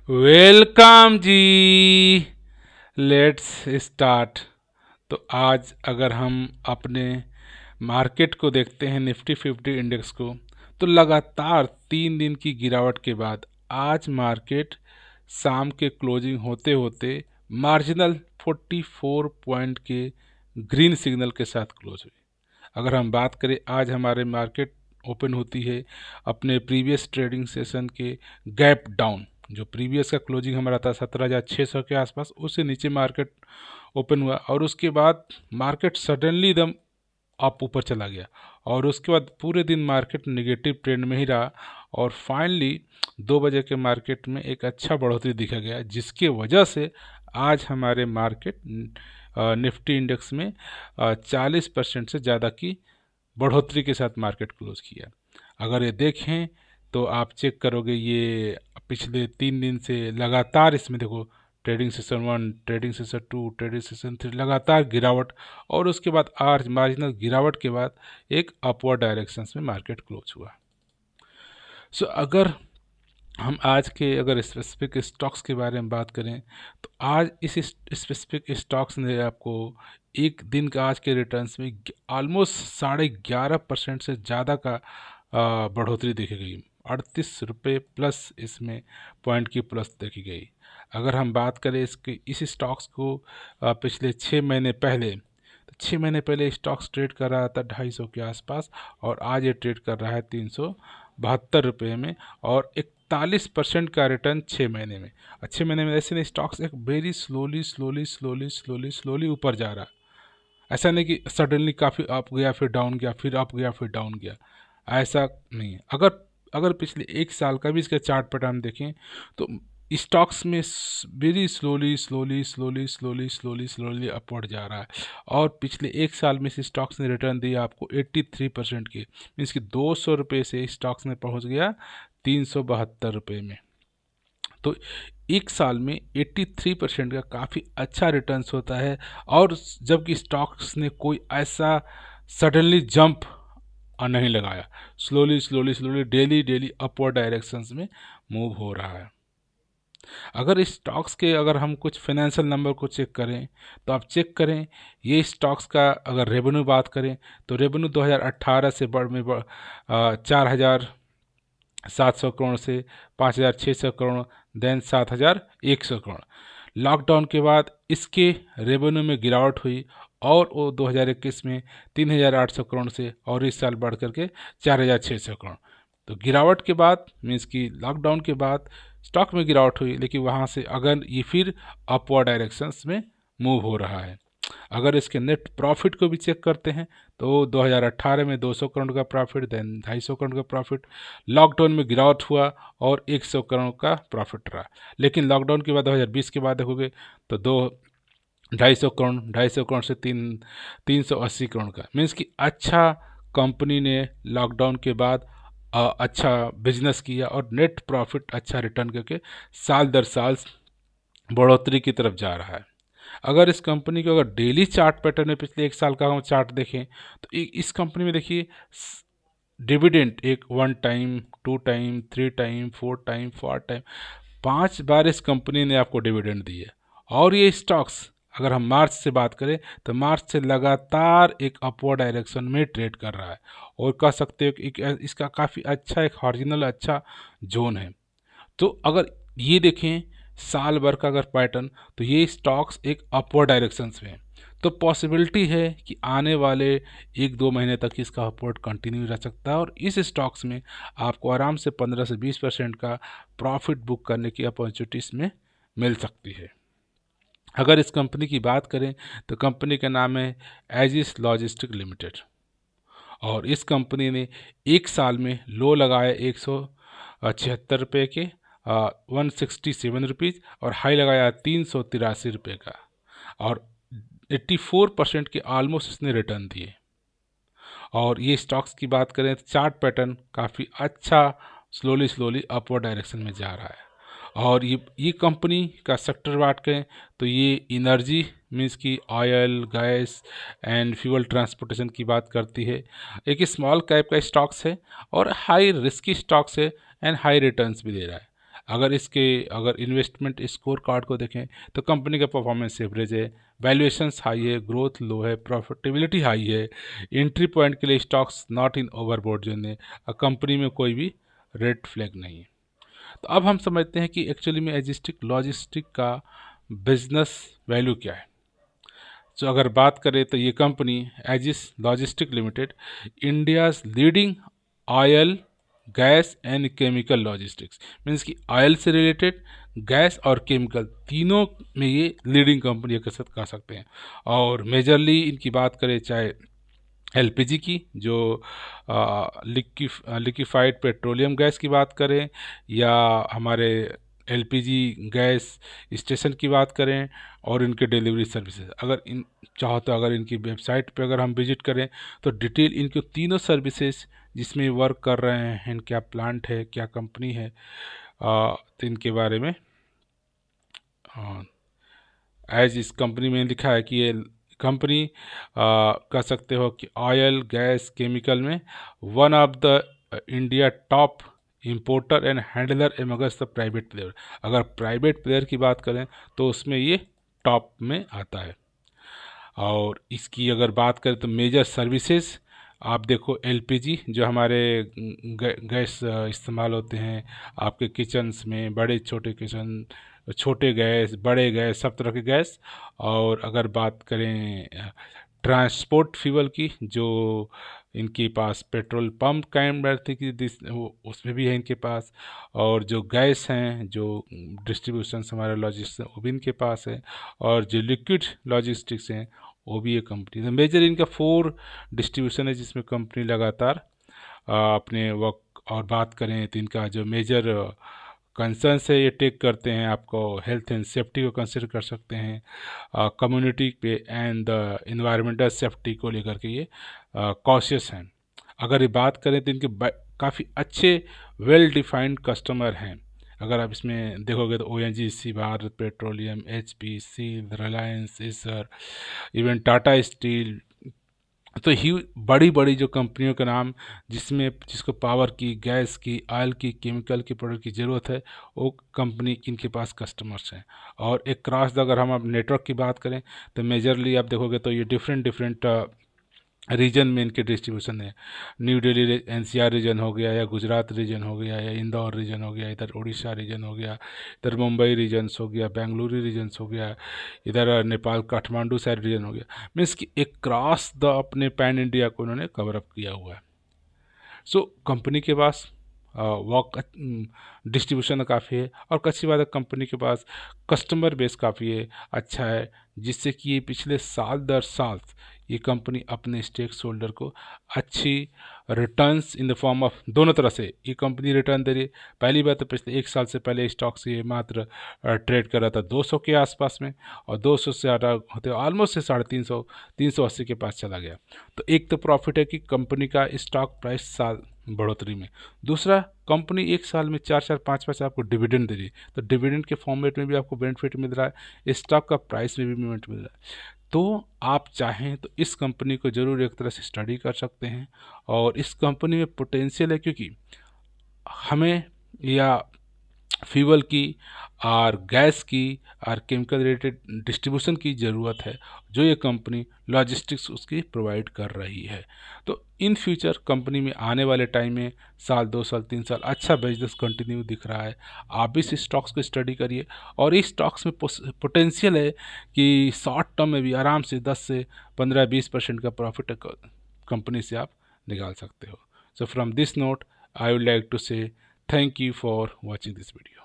Welcome ji. Let's start. तो आज अगर हम अपने मार्केट को देखते हैं, निफ्टी 50 इंडेक्स को, तो लगातार 3 दिन की गिरावट के बाद आज मार्केट शाम के क्लोजिंग होते होते मार्जिनल 44 पॉइंट के ग्रीन सिग्नल के साथ क्लोज हुई। अगर हम बात करें, आज हमारे मार्केट ओपन होती है अपने प्रीवियस ट्रेडिंग सेशन के गैप डाउन। जो प्रीवियस का क्लोजिंग हमारा था 17,600 के आसपास, उससे नीचे मार्केट ओपन हुआ और उसके बाद मार्केट सडनली एकदम अप ऊपर चला गया और उसके बाद पूरे दिन मार्केट नेगेटिव ट्रेंड में ही रहा और फाइनली 2 बजे के मार्केट में एक अच्छा बढ़ोतरी दिखा गया, जिसके वजह से आज हमारे मार्केट निफ्टी इंडेक्स में 40% से ज़्यादा की बढ़ोतरी के साथ मार्केट क्लोज किया। अगर ये देखें तो आप चेक करोगे, ये पिछले 3 दिन से लगातार इसमें देखो, trading session 1, trading session 2, trading session 3, लगातार गिरावट और उसके बाद आज मार्जिनल गिरावट के बाद एक अपवर्ड डायरेक्शन में मार्केट क्लोज हुआ। सो अगर हम आज के अगर स्पेसिफिक स्टॉक्स के बारे में बात करें, तो आज इस स्पेसिफिक स्टॉक्स ने आपको एक दिन का आज के रिटर्न्स में ऑलमोस्ट 11.5% से ज़्यादा का बढ़ोतरी देखी गई। 38 रुपये प्लस इसमें पॉइंट की प्लस देखी गई। अगर हम बात करें इसके इस स्टॉक्स को पिछले 6 महीने पहले, तो 6 महीने पहले स्टॉक्स ट्रेड कर रहा था 250 के आसपास और आज ये ट्रेड कर रहा है 372 रुपये में और 41% का रिटर्न 6 महीने में। और 6 महीने में ऐसे नहीं, स्टॉक्स एक very slowly slowly slowly slowly slowly ऊपर जा रहा है। ऐसा नहीं कि सडनली काफ़ी अप गया फिर डाउन गया, फिर अप गया फिर डाउन गया, ऐसा नहीं है। अगर अगर पिछले 1 साल का भी इसका चार्ट पैटर्न देखें तो स्टॉक्स में very slowly slowly slowly slowly slowly slowly upward जा रहा है और पिछले 1 साल में इस स्टॉक्स ने रिटर्न दिया आपको 83% की। मीन्स कि 200 रुपये से स्टॉक्स में पहुंच गया 372 रुपये में। तो 1 साल में 83% का काफ़ी अच्छा रिटर्न्स होता है और जबकि स्टॉक्स ने कोई ऐसा सडनली जंप नहीं लगाया, slowly slowly slowly daily daily upward directions में मूव हो रहा है। अगर इस स्टॉक्स के अगर हम कुछ फाइनेंशियल नंबर को चेक करें तो आप चेक करें, ये स्टॉक्स का अगर रेवेन्यू बात करें तो रेवेन्यू 2018 से 4,700 करोड़ से 5,600 करोड़, देन 7,100 करोड़। लॉकडाउन के बाद इसके रेवेन्यू में गिरावट हुई और वो 2021 में 3,800 करोड़ से और इस साल बढ़ करके 4,600 करोड़। तो गिरावट के बाद मीन्स कि लॉकडाउन के बाद स्टॉक में गिरावट हुई, लेकिन वहाँ से अगर ये फिर अपवर्ड डायरेक्शंस में मूव हो रहा है। अगर इसके नेट प्रॉफिट को भी चेक करते हैं तो 2018 में 200 करोड़ का प्रॉफिट, देन 250 करोड़ का प्रॉफिट, लॉकडाउन में गिरावट हुआ और 100 करोड़ का प्रॉफिट रहा। लेकिन लॉकडाउन के बाद 2020 के बाद देखोगे तो 250 करोड़ से 380 करोड़ का। मीन्स कि अच्छा कंपनी ने लॉकडाउन के बाद अच्छा बिजनेस किया और नेट प्रॉफिट अच्छा रिटर्न करके साल दर साल बढ़ोतरी की तरफ जा रहा है। अगर इस कंपनी को अगर डेली चार्ट पैटर्न में पिछले 1 साल का हम चार्ट देखें तो इस कंपनी में देखिए डिविडेंड एक 1 time, 2 time, 3 time, 4 time, 4 time, 5 बार इस कंपनी ने आपको डिविडेंड दिए। और ये स्टॉक्स अगर हम मार्च से बात करें तो मार्च से लगातार एक अपवर्ड डायरेक्शन में ट्रेड कर रहा है और कह सकते हो कि इसका काफ़ी अच्छा एक हॉरिजॉन्टल अच्छा जोन है। तो अगर ये देखें साल भर का अगर पैटर्न, तो ये स्टॉक्स एक अपवर्ड डायरेक्शंस में है। तो पॉसिबिलिटी है कि आने वाले 1-2 महीने तक इसका अपवर्ड कंटिन्यू रह सकता है और इस स्टॉक्स में आपको आराम से 15 से 20% का प्रॉफिट बुक करने की अपॉर्चुनिटी इसमें मिल सकती है। अगर इस कंपनी की बात करें तो कंपनी का नाम है एजिस लॉजिस्टिक लिमिटेड और इस कंपनी ने 1 साल में लो लगाया 176 रुपये के, 167 रुपीज़, और हाई लगाया 383 रुपये का और 84% के ऑलमोस्ट इसने रिटर्न दिए। और ये स्टॉक्स की बात करें तो चार्ट पैटर्न काफ़ी अच्छा स्लोली स्लोली अपवर्ड डायरेक्शन में जा रहा है। और ये कंपनी का सेक्टर बात करें तो ये इनर्जी मीन्स की oil, gas and fuel transportation की बात करती है। एक स्मॉल कैप का स्टॉक्स है और हाई रिस्की स्टॉक्स है एंड हाई रिटर्न्स भी दे रहा है। अगर इन्वेस्टमेंट स्कोर कार्ड को देखें तो कंपनी का परफॉर्मेंस एवरेज है, वैल्यूएशंस हाई है, ग्रोथ लो है, प्रॉफिटेबिलिटी हाई है, एंट्री पॉइंट के लिए stocks not in overboard zone है, और कंपनी में कोई भी रेड फ्लैग नहीं है। तो अब हम समझते हैं कि एक्चुअली में एजिस्टिक लॉजिस्टिक का बिजनेस वैल्यू क्या है। तो अगर बात करें तो ये company edges logistic limited India's leading oil gas and chemical logistics, means कि ऑयल से रिलेटेड, गैस और केमिकल तीनों में ये लीडिंग कंपनी कह सकते हैं। और मेजरली इनकी बात करें चाहे एलपीजी की, जो लिक्विफाइड पेट्रोलियम गैस की बात करें, या हमारे एलपीजी गैस स्टेशन की बात करें, और इनके डिलीवरी सर्विसेज, अगर इन चाहो तो अगर इनकी वेबसाइट पे अगर हम विजिट करें तो डिटेल इनके तीनों सर्विसेज जिसमें वर्क कर रहे हैं, क्या प्लांट है, क्या कंपनी है, तो इनके बारे में एज इस कंपनी में लिखा है कि ये कंपनी कह सकते हो कि ऑयल गैस केमिकल में one of the India top importer and handler amongst the private player. अगर प्राइवेट प्लेयर की बात करें तो उसमें ये टॉप में आता है। और इसकी अगर बात करें तो मेजर सर्विसेज आप देखो, एलपीजी जो हमारे गैस इस्तेमाल होते हैं आपके किचन्स में, बड़े छोटे किचन, छोटे गैस, बड़े गैस, सब तरह के गैस। और अगर बात करें ट्रांसपोर्ट फ्यूल की, जो इनके पास पेट्रोल पंप काइंड रहती कि उसमें भी है इनके पास। और जो गैस हैं, जो डिस्ट्रीब्यूशन हमारे लॉजिस्टिक्स वो भी इनके पास है। और जो लिक्विड लॉजिस्टिक्स हैं वो भी ये कंपनी है। मेजर इनका 4 डिस्ट्रीब्यूशन है जिसमें कंपनी लगातार अपने वर्क। और बात करें तो इनका जो मेजर कंसर्न से ये टेक करते हैं, आपको हेल्थ एंड सेफ्टी को कंसिडर कर सकते हैं, कम्युनिटी पे एंड द इन्वायरमेंटल सेफ्टी को लेकर के ये कॉशियस हैं। अगर ये बात करें तो इनके काफ़ी अच्छे वेल डिफाइंड कस्टमर हैं। अगर आप इसमें देखोगे तो ONGC, Bharat petroleum, HPC, Reliance, Acer, even Tata steel, तो ही बड़ी बड़ी जो कंपनियों के नाम जिसको पावर की, गैस की, ऑयल की, केमिकल की प्रोडक्ट की ज़रूरत है, वो कंपनी इनके पास कस्टमर्स हैं। और एक क्रॉस द अगर हम अब नेटवर्क की बात करें तो मेजरली आप देखोगे तो ये डिफरेंट डिफरेंट रीजन में इनके डिस्ट्रीब्यूशन है। न्यू दिल्ली एनसीआर रीजन हो गया, या गुजरात रीजन हो गया, या इंदौर रीजन हो गया, इधर उड़ीसा रीजन हो गया, इधर मुंबई रीजन्स हो गया, बेंगलुरु रीजन्स हो गया, इधर नेपाल काठमांडू साइड रीजन हो गया। मीन्स कि एक क्रॉस द अपने पैन इंडिया को उन्होंने कवर अप किया हुआ है। सो कंपनी के पास वर्क डिस्ट्रीब्यूशन काफ़ी है, और अच्छी बात है कंपनी के पास कस्टमर बेस काफ़ी है, अच्छा है, जिससे कि ये पिछले साल दर साल ये कंपनी अपने स्टेक होल्डर को अच्छी returns in the form of, दोनों तरह से ये कंपनी रिटर्न दे रही है। पहली बात तो पिछले 1 साल से पहले स्टॉक से ये मात्र ट्रेड कर रहा था 200 के आसपास में, और 200 से ज़्यादा होते ऑलमोस्ट से 350 380 के पास चला गया। तो एक तो प्रॉफिट है कि कंपनी का स्टॉक प्राइस साल बढ़ोतरी में। दूसरा, कंपनी 1 साल में 4 5 पैसे आपको डिविडेंड दे रही है, तो डिविडेंड के फॉर्मेट में भी आपको बेनिफिट मिल रहा है, स्टॉक का प्राइस में भी बेनिफिट मिल रहा है। तो आप चाहें तो इस कंपनी को ज़रूर एक तरह से स्टडी कर सकते हैं। और इस कंपनी में पोटेंशियल है, क्योंकि हमें या फ्यूल की और गैस की और केमिकल रिलेटेड डिस्ट्रीब्यूशन की ज़रूरत है, जो ये कंपनी लॉजिस्टिक्स उसकी प्रोवाइड कर रही है। तो इन फ्यूचर कंपनी में आने वाले टाइम में साल 2 साल 3 साल अच्छा बिजनेस कंटिन्यू दिख रहा है। आप भी इस स्टॉक्स को स्टडी करिए, और इस स्टॉक्स में पोटेंशियल है कि शॉर्ट टर्म में भी आराम से 10 से 15-20% का प्रॉफिट कंपनी से आप निकाल सकते हो। So from this note I would like to say thank you for watching this video.